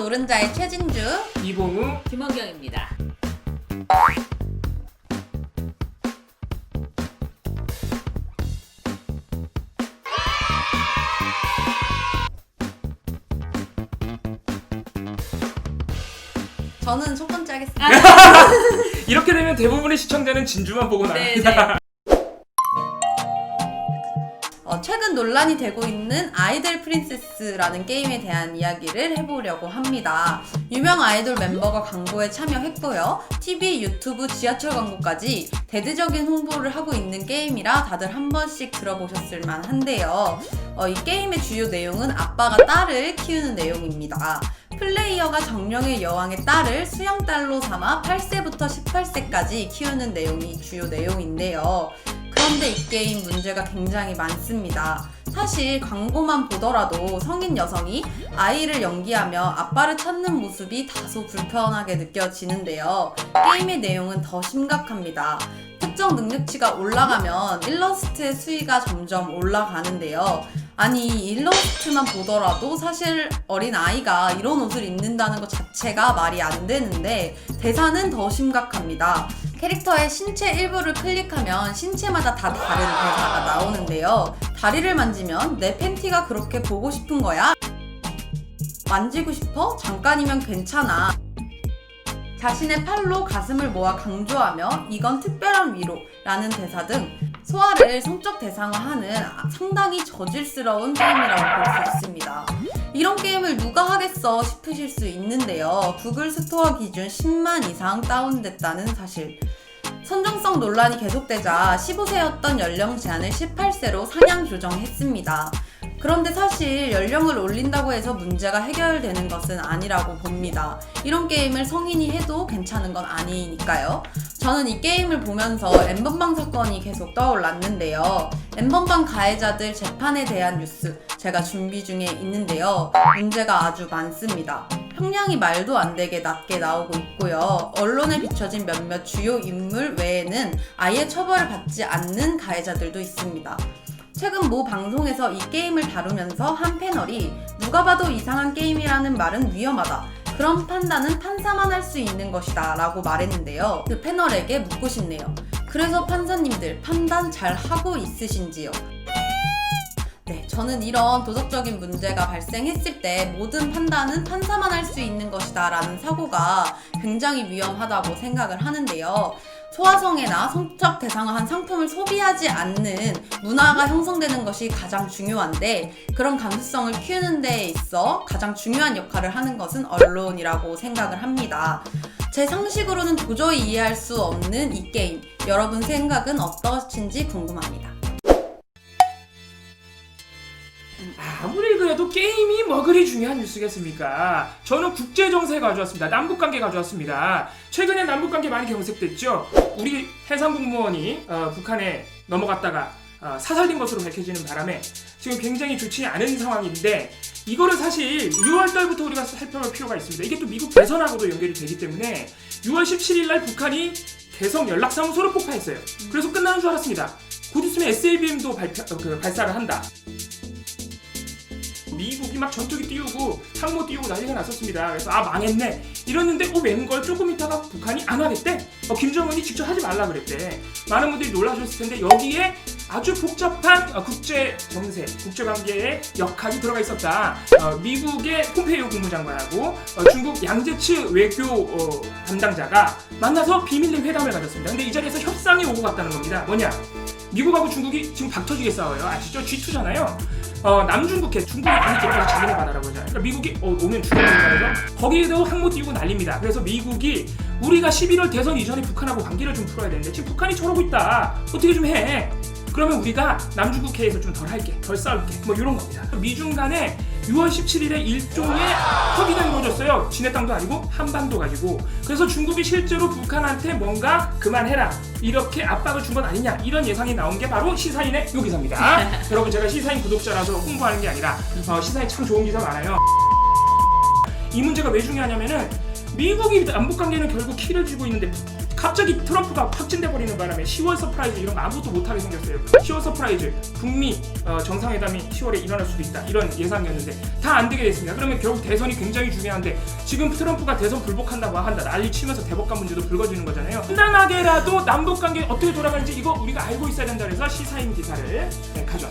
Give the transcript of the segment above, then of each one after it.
노른자의 최진주, 이봉우, 김원경입니다. 저는 첫 번째 하겠습니다. 이렇게 되면 대부분의 시청자는 진주만 보고 나갑니다. 최근 논란이 되고 있는 아이들 프린세스라는 게임에 대한 이야기를 해보려고 합니다. 유명 아이돌 멤버가 광고에 참여했고요. TV, 유튜브, 지하철 광고까지 대대적인 홍보를 하고 있는 게임이라 다들 한 번씩 들어보셨을 만한데요. 이 게임의 주요 내용은 아빠가 딸을 키우는 내용입니다. 플레이어가 정령의 여왕의 딸을 수영딸로 삼아 8세부터 18세까지 키우는 내용이 주요 내용인데요. 그런데 이 게임 문제가 굉장히 많습니다. 사실 광고만 보더라도 성인 여성이 아이를 연기하며 아빠를 찾는 모습이 다소 불편하게 느껴지는데요. 게임의 내용은 더 심각합니다. 특정 능력치가 올라가면 일러스트의 수위가 점점 올라가는데요. 아니, 일러스트만 보더라도 사실 어린 아이가 이런 옷을 입는다는 것 자체가 말이 안 되는데 대사는 더 심각합니다. 캐릭터의 신체 일부를 클릭하면 신체마다 다 다른 대사가 나오는데요. 다리를 만지면 내 팬티가 그렇게 보고 싶은 거야? 만지고 싶어? 잠깐이면 괜찮아. 자신의 팔로 가슴을 모아 강조하며 이건 특별한 위로라는 대사 등 소아를 성적 대상화하는 상당히 저질스러운 게임이라고 볼 수 있습니다. 이런 게임을 누가 하겠어 싶으실 수 있는데요. 구글 스토어 기준 10만 이상 다운됐다는 사실. 선정성 논란이 계속되자 15세였던 연령 제한을 18세로 상향 조정했습니다. 그런데 사실 연령을 올린다고 해서 문제가 해결되는 것은 아니라고 봅니다. 이런 게임을 성인이 해도 괜찮은 건 아니니까요. 저는 이 게임을 보면서 엠번방 사건이 계속 떠올랐는데요. 엠번방 가해자들 재판에 대한 뉴스 제가 준비 중에 있는데요. 문제가 아주 많습니다. 형량이 말도 안 되게 낮게 나오고 있고요. 언론에 비춰진 몇몇 주요 인물 외에는 아예 처벌을 받지 않는 가해자들도 있습니다. 최근 모 방송에서 이 게임을 다루면서 한 패널이 누가 봐도 이상한 게임이라는 말은 위험하다. 그런 판단은 판사만 할 수 있는 것이다 라고 말했는데요. 그 패널에게 묻고 싶네요. 그래서 판사님들 판단 잘 하고 있으신지요? 네, 저는 이런 도덕적인 문제가 발생했을 때 모든 판단은 판사만 할 수 있는 것이다 라는 사고가 굉장히 위험하다고 생각을 하는데요. 소아성애나 성적 대상화한 상품을 소비하지 않는 문화가 형성되는 것이 가장 중요한데 그런 감수성을 키우는 데 있어 가장 중요한 역할을 하는 것은 언론이라고 생각을 합니다. 제 상식으로는 도저히 이해할 수 없는 이 게임, 여러분 생각은 어떠신지 궁금합니다. 아무리 그래도 게임이 뭐 그리 중요한 뉴스겠습니까? 저는 국제정세 가져왔습니다. 남북관계 가져왔습니다. 최근에 남북관계 많이 경색됐죠? 우리 해상공무원이 북한에 넘어갔다가 사살된 것으로 밝혀지는 바람에 지금 굉장히 좋지 않은 상황인데 이거를 사실 6월달부터 우리가 살펴볼 필요가 있습니다. 이게 또 미국 대선하고도 연결이 되기 때문에 6월 17일날 북한이 대성 연락사무소를 폭파했어요. 그래서 끝나는 줄 알았습니다. 곧 있으면 SLBM도 발사를 한다. 미국이 막 전투기 띄우고 항모 띄우고 난리가 났었습니다. 그래서 망했네 이랬는데 웬걸 조금 있다가 북한이 안 하겠대. 김정은이 직접 하지 말라 그랬대. 많은 분들이 놀라셨을 텐데 여기에 아주 복잡한 국제 정세, 국제관계의 역할이 들어가 있었다. 미국의 폼페이오 국무장관하고 중국 양재츠 외교 담당자가 만나서 비밀리 회담을 가졌습니다. 근데 이 자리에서 협상이 오고 갔다는 겁니다. 뭐냐? 미국하고 중국이 지금 박터지게 싸워요. 아시죠? G2잖아요. 남중국해, 중국이 많이 들어가서 자기네 바다라고 하잖아요. 그러니까 미국이 오면 중국에서 거기에도 항모 띄우고 난립니다. 그래서 미국이 우리가 11월 대선 이전에 북한하고 관계를 좀 풀어야 되는데 지금 북한이 저러고 있다. 어떻게 좀 해. 그러면 우리가 남중국해에서 좀 덜 할게, 덜 싸울게, 뭐 이런 겁니다. 미중 간에 6월 17일에 일종의 협의가 이루어졌어요. 지네 땅도 아니고 한반도 가지고. 그래서 중국이 실제로 북한한테 뭔가 그만해라 이렇게 압박을 준 건 아니냐 이런 예상이 나온 게 바로 시사인의 요 기사입니다. 여러분 제가 시사인 구독자라서 홍보하는 게 아니라 시사인 참 좋은 기사 많아요. 이 문제가 왜 중요하냐면은 미국이 남북관계는 결국 키를 쥐고 있는데 갑자기 트럼프가 확진돼 버리는 바람에 10월 서프라이즈 이런 거 아무것도 못하게 생겼어요. 10월 서프라이즈 북미 정상회담이 10월에 일어날 수도 있다 이런 예상이었는데 다 안 되게 됐습니다. 그러면 결국 대선이 굉장히 중요한데 지금 트럼프가 대선 불복한다고 한다 난리 치면서 대법관 문제도 불거지는 거잖아요. 간단하게라도 남북 관계 어떻게 돌아가는지 이거 우리가 알고 있어야 된다 그래서 시사인 기사를 끝입니다.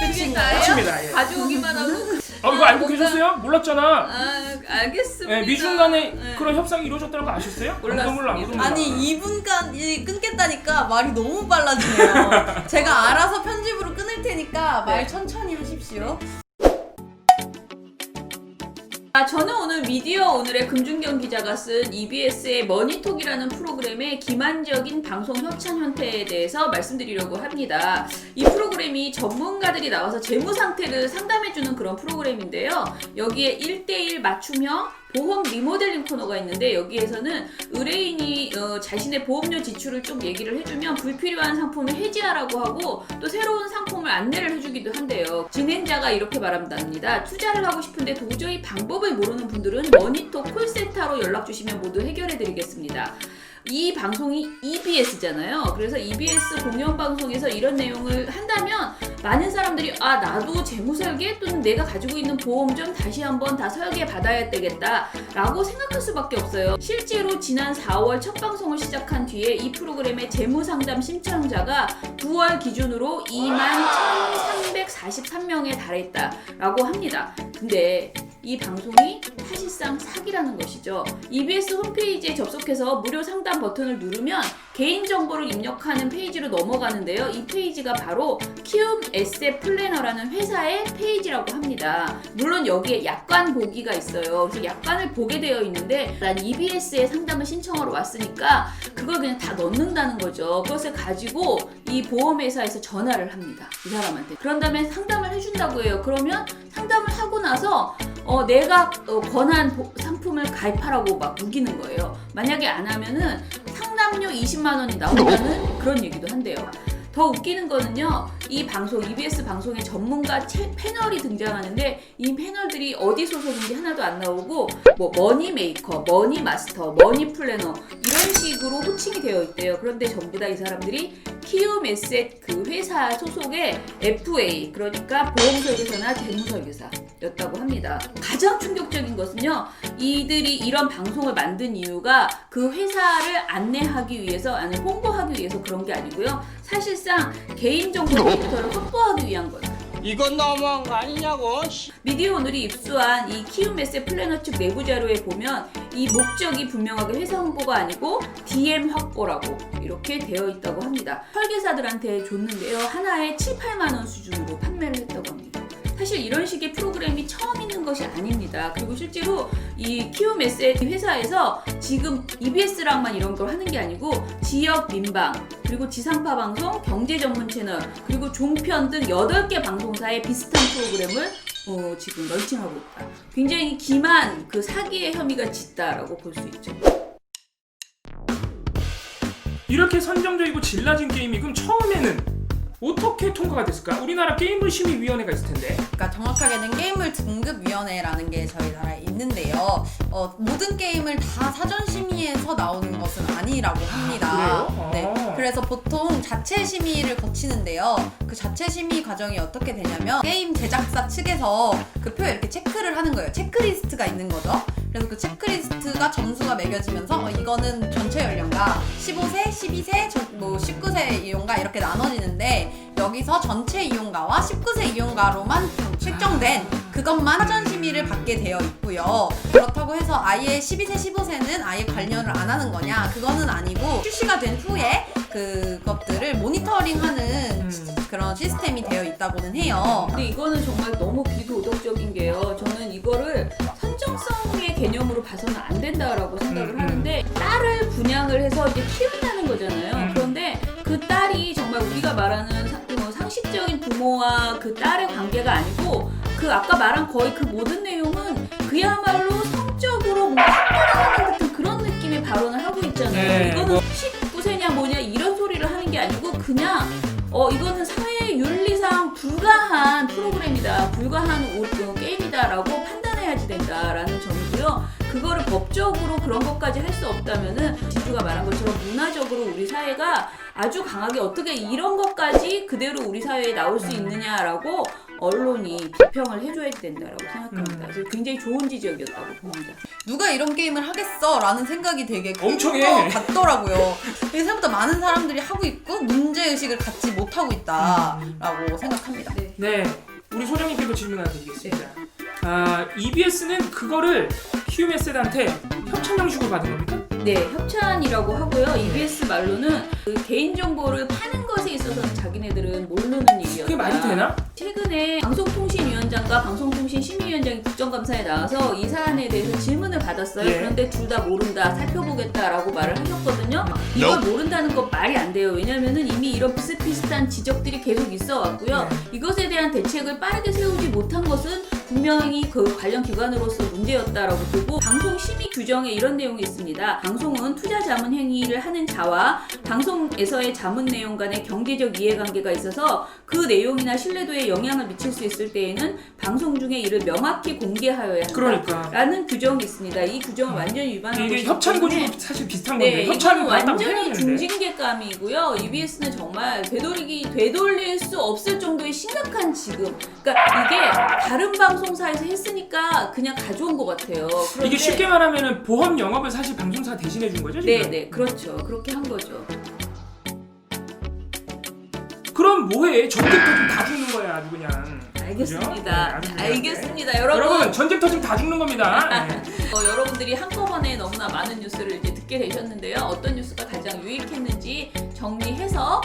끝인가요? 끝입니다. 예. 가져오기만 하고. 이거 알고 계셨어요? 몰랐잖아. 아, 알겠습니다. 네, 미중 간에 네. 그런 협상이 이루어졌다는 거 아셨어요? 몰랐습니다. 아무도 아니 2분간 끊겠다니까 말이 너무 빨라지네요. 제가 알아서 편집으로 끊을 테니까 말 천천히 하십시오. 저는 오늘 미디어 오늘의 금준경 기자가 쓴 EBS의 머니톡이라는 프로그램의 기만적인 방송 협찬 형태에 대해서 말씀드리려고 합니다. 이 프로그램이 전문가들이 나와서 재무 상태를 상담해주는 그런 프로그램인데요. 여기에 1대1 맞춤형 보험 리모델링 코너가 있는데 여기에서는 의뢰인이 자신의 보험료 지출을 좀 얘기를 해주면 불필요한 상품을 해지하라고 하고 또 새로운 상품을 안내를 해주기도 한대요. 진행자가 이렇게 말합니다. 투자를 하고 싶은데 도저히 방법을 모르는 분들은 머니톡 콜센터로 연락주시면 모두 해결해드리겠습니다. 이 방송이 EBS잖아요. 그래서 EBS 공영방송에서 이런 내용을 한다면 많은 사람들이 나도 재무설계 또는 내가 가지고 있는 보험 좀 다시 한번 다 설계 받아야 되겠다 라고 생각할 수밖에 없어요. 실제로 지난 4월 첫 방송을 시작한 뒤에 이 프로그램의 재무상담 신청자가 9월 기준으로 21,343명에 달했다 라고 합니다. 근데 이 방송이 사실상 사기라는 것이죠. EBS 홈페이지에 접속해서 무료 상담 버튼을 누르면 개인정보를 입력하는 페이지로 넘어가는데요. 이 페이지가 바로 키움 에셋 플래너라는 회사의 페이지라고 합니다. 물론 여기에 약관 보기가 있어요. 그래서 약관을 보게 되어 있는데 난 EBS에 상담을 신청하러 왔으니까 그걸 그냥 다 넣는다는 거죠. 그것을 가지고 이 보험회사에서 전화를 합니다. 이 사람한테. 그런 다음에 상담을 해준다고 해요. 그러면 상담을 하고 나서 내가 권한 상품을 가입하라고 막 우기는 거예요. 만약에 안 하면은 상담료 20만 원이 나온다는 그런 얘기도 한대요. 더 웃기는 거는요. 이 방송, EBS 방송에 전문가 패널이 등장하는데 이 패널들이 어디 소속인지 하나도 안 나오고 뭐 머니메이커, 머니마스터, 머니플래너 이런 식으로 호칭이 되어 있대요. 그런데 전부 다 이 사람들이 키움 에셋 그 회사 소속의 FA, 그러니까 보험설계사나 재무설계사였다고 합니다. 가장 충격적인 것은요. 이들이 이런 방송을 만든 이유가 그 회사를 안내하기 위해서, 아니 홍보하기 위해서 그런 게 아니고요. 사실상 개인정보 데이터를 확보하기 위한 거예요. 이건 너무한 거 아니냐고. 미디어 오늘이 입수한 이 키움 에셋 플래너 측 내부 자료에 보면 이 목적이 분명하게 회사 홍보가 아니고 DM 확보라고 이렇게 되어 있다고 합니다. 설계사들한테 줬는데요. 하나에 7, 8만 원 수준으로 판매를 했다고 합니다. 사실 이런 식의 프로그램이 처음 있는 것이 아닙니다. 그리고 실제로 이 키움 에셋 회사에서 지금 EBS랑만 이런 걸 하는 게 아니고 지역 민방, 그리고 지상파 방송, 경제 전문 채널, 그리고 종편 등 8개 방송사의 비슷한 프로그램을 지금 런칭하고 있다. 굉장히 기만 그 사기의 혐의가 짙다라고 볼 수 있죠. 이렇게 선정적이고 질 낮은 게임이 그럼 처음에는 어떻게 통과가 됐을까? 우리나라 게임물심의위원회가 있을 텐데. 그러니까 정확하게는 게임물 등급위원회라는 게 저희 나라에 있는데요. 모든 게임을 다 사전 심의에서 나오는 것은 아니라고 합니다. 그래요? 네. 그래서 보통 자체 심의를 거치는데요. 그 자체 심의 과정이 어떻게 되냐면 게임 제작사 측에서 그 표 이렇게 체크를 하는 거예요. 체크리스트가 있는 거죠. 그래서 그 체크리스트가 점수가 매겨지면서 이거는 전체 연령가 15세, 12세, 19세 이용가 이렇게 나눠지는데 여기서 전체 이용가와 19세 이용가로만 책정된 그것만 사전 심의를 받게 되어 있고요. 그렇다고 해서 아예 12세, 15세는 아예 관련을 안 하는 거냐? 그거는 아니고 출시가 된 후에 그것들을 모니터링하는 그런 시스템이 되어 있다고는 해요. 근데 이거는 정말 너무 비도덕적인 게요. 저는 이거를 선정성의 개념으로 봐서는 안 된다라고 생각을 하는데 딸을 분양을 해서 이제 키운다는 거잖아요. 그런데 그 딸이 정말 우리가 말하는 상식적인 부모와 그 딸의 관계가 아니고 그 아까 말한 거의 그 모든 내용은 그야말로 성적으로 뭔가 학대하는 듯한 그런 느낌의 발언을 하고 있잖아요. 네, 이거는 19세냐 뭐냐 이런 소리를 하는 게 아니고 그냥 이거는 사회 윤리상 불가한 프로그램이다, 불가한 게임이다라고 판단해야지 된다라는 점이고요. 그거를 법적으로 그런 것까지 할 수 없다면은 진주가 말한 것처럼 문화적으로 우리 사회가 아주 강하게 어떻게 이런 것까지 그대로 우리 사회에 나올 수 있느냐라고 언론이 비평을 해줘야 된다라고 생각합니다. 그래서 굉장히 좋은 지적이었다고 봅니다. 누가 이런 게임을 하겠어? 라는 생각이 되게 엄청 큰 해. 것 같더라고요. 이게 생각보다 많은 사람들이 하고 있고 문제의식을 갖지 못하고 있다라고 생각합니다. 네. 네, 우리 소장님께도 질문 하나 드리겠습니다. EBS는 그거를 QMS한테 협찬 형식으로 받은 겁니까? 네, 협찬이라고 하고요. EBS 말로는 그 개인정보를 파는 것에 있어서는 자기네들은 모르는 일이었다. 그게 말이 되나? 최근에 방송통신위원장과 방송통신심의위원장이 국정감사에 나와서 이 사안에 대해서 질문을 받았어요. 예. 그런데 둘 다 모른다, 살펴보겠다라고 말을 하셨거든요. 이걸 모른다는 건 말이 안 돼요. 왜냐면은 이미 이런 비슷비슷한 지적들이 계속 있어 왔고요. 이것에 대한 대책을 빠르게 세우지 못한 것은 분명히 그 관련 기관으로서 문제였다라고 보고, 방송 심의 규정에 이런 내용이 있습니다. 방송은 투자 자문 행위를 하는 자와 방송에서의 자문 내용 간의 경제적 이해관계가 있어서 그 내용이나 신뢰도에 영향을 미칠 수 있을 때에는 방송 중에 이를 명확히 공개하여야 한다. 그러니까 라는 규정이 있습니다. 이 규정을 완전히 위반하고 이게 있기 협찬 때문에 고지도 사실 비슷한 건데 네, 협찬을 이거는 받았다고 해야 완전히 되는데. 중징계감이고요. EBS는 정말 되돌릴 수 없을 정도의 심각한 지금. 그러니까 이게 다른 방송사에서 했으니까 그냥 가져온 것 같아요. 그런데 이게 쉽게 말하면은 보험 영업을 사실 방송사 대신해 준 거죠, 지금? 네, 그렇죠. 그렇게 한 거죠. 그럼 뭐해? 전쟁 터지면 다 죽는 거야, 아주 그냥. 알겠습니다. 그죠? 네, 아주 중요한데. 알겠습니다, 여러분. 여러분, 전쟁 터지면 다 죽는 겁니다. 네. 여러분들이 한꺼번에 너무나 많은 뉴스를 이제 듣게 되셨는데요. 어떤 뉴스가 가장 유익했는지 정리해서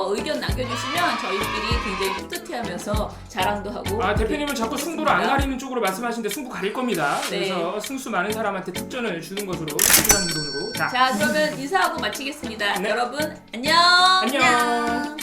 의견 남겨주시면 저희끼리 굉장히 뿌듯해하면서 자랑도 하고. 대표님은 자꾸 승부를 안 가리는 쪽으로 말씀하시는데 승부 가릴 겁니다. 네. 그래서 승수 많은 사람한테 특전을 주는 것으로 시간님 돈으로. 자, 그러면 인사하고 마치겠습니다. 네. 여러분 안녕. 안녕.